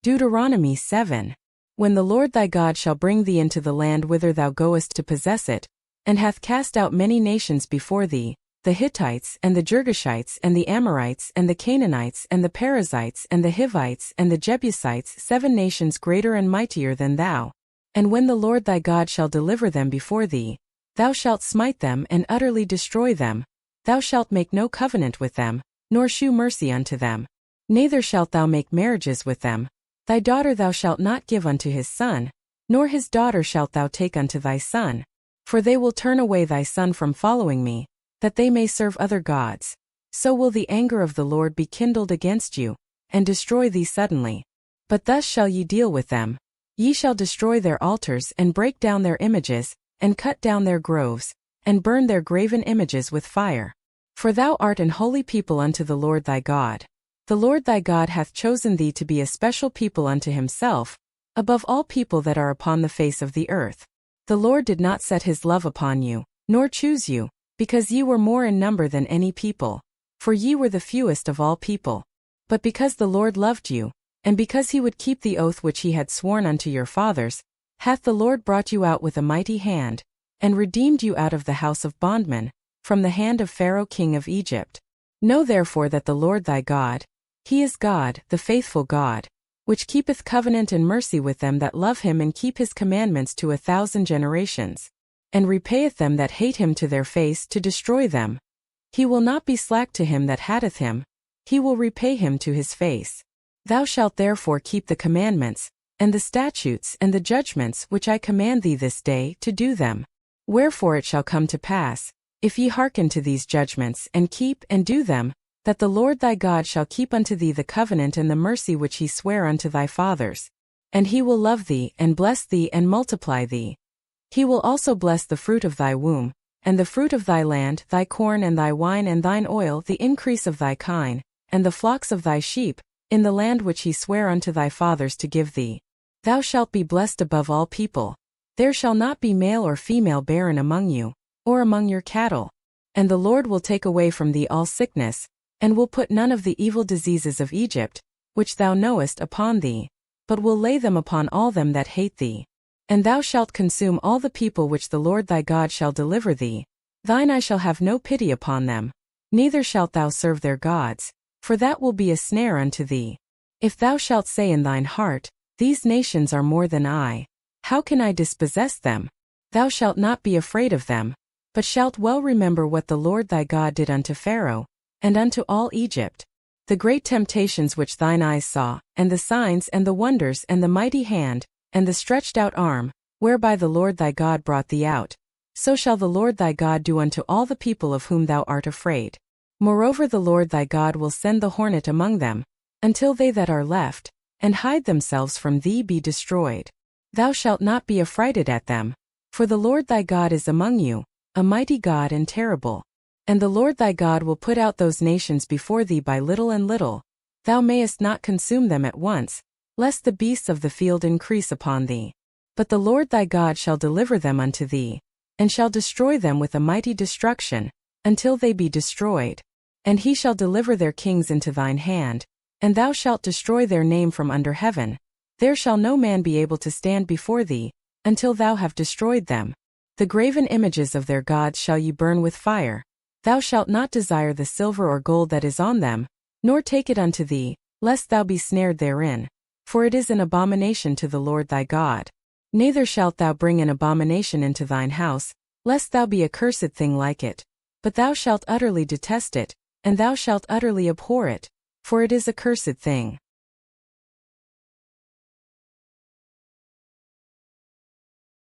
Deuteronomy 7. When the Lord thy God shall bring thee into the land whither thou goest to possess it, and hath cast out many nations before thee, the Hittites, and the Girgashites, and the Amorites, and the Canaanites, and the Perizzites, and the Hivites, and the Jebusites, 7 nations greater and mightier than thou. And when the Lord thy God shall deliver them before thee, thou shalt smite them and utterly destroy them. Thou shalt make no covenant with them, nor shew mercy unto them. Neither shalt thou make marriages with them. Thy daughter thou shalt not give unto his son, nor his daughter shalt thou take unto thy son. For they will turn away thy son from following me, that they may serve other gods. So will the anger of the Lord be kindled against you, and destroy thee suddenly. But thus shall ye deal with them. Ye shall destroy their altars and break down their images, and cut down their groves, and burn their graven images with fire. For thou art an holy people unto the Lord thy God. The Lord thy God hath chosen thee to be a special people unto himself, above all people that are upon the face of the earth. The Lord did not set his love upon you, nor choose you, because ye were more in number than any people. For ye were the fewest of all people. But because the Lord loved you, and because he would keep the oath which he had sworn unto your fathers, hath the Lord brought you out with a mighty hand, and redeemed you out of the house of bondmen, from the hand of Pharaoh king of Egypt. Know therefore that the Lord thy God, he is God, the faithful God, which keepeth covenant and mercy with them that love him and keep his commandments to 1,000 generations, and repayeth them that hate him to their face to destroy them. He will not be slack to him that hateth him, he will repay him to his face. Thou shalt therefore keep the commandments, and the statutes and the judgments which I command thee this day to do them. Wherefore it shall come to pass, if ye hearken to these judgments and keep and do them, that the Lord thy God shall keep unto thee the covenant and the mercy which he sware unto thy fathers. And he will love thee and bless thee and multiply thee. He will also bless the fruit of thy womb, and the fruit of thy land, thy corn and thy wine and thine oil, the increase of thy kine, and the flocks of thy sheep, in the land which he sware unto thy fathers to give thee. Thou shalt be blessed above all people. There shall not be male or female barren among you, or among your cattle. And the Lord will take away from thee all sickness, and will put none of the evil diseases of Egypt, which thou knowest, upon thee, but will lay them upon all them that hate thee. And thou shalt consume all the people which the Lord thy God shall deliver thee. Thine eye shall have no pity upon them, neither shalt thou serve their gods, for that will be a snare unto thee. If thou shalt say in thine heart, these nations are more than I, how can I dispossess them? Thou shalt not be afraid of them, but shalt well remember what the Lord thy God did unto Pharaoh, and unto all Egypt, the great temptations which thine eyes saw, and the signs and the wonders and the mighty hand, and the stretched out arm, whereby the Lord thy God brought thee out. So shall the Lord thy God do unto all the people of whom thou art afraid. Moreover the Lord thy God will send the hornet among them, until they that are left, and hide themselves from thee be destroyed. Thou shalt not be affrighted at them, for the Lord thy God is among you, a mighty God and terrible. And the Lord thy God will put out those nations before thee by little and little. Thou mayest not consume them at once, lest the beasts of the field increase upon thee. But the Lord thy God shall deliver them unto thee, and shall destroy them with a mighty destruction, until they be destroyed. And he shall deliver their kings into thine hand, and thou shalt destroy their name from under heaven. There shall no man be able to stand before thee, until thou have destroyed them. The graven images of their gods shall ye burn with fire. Thou shalt not desire the silver or gold that is on them, nor take it unto thee, lest thou be snared therein. For it is an abomination to the Lord thy God. Neither shalt thou bring an abomination into thine house, lest thou be a cursed thing like it. But thou shalt utterly detest it, and thou shalt utterly abhor it, for it is a cursed thing.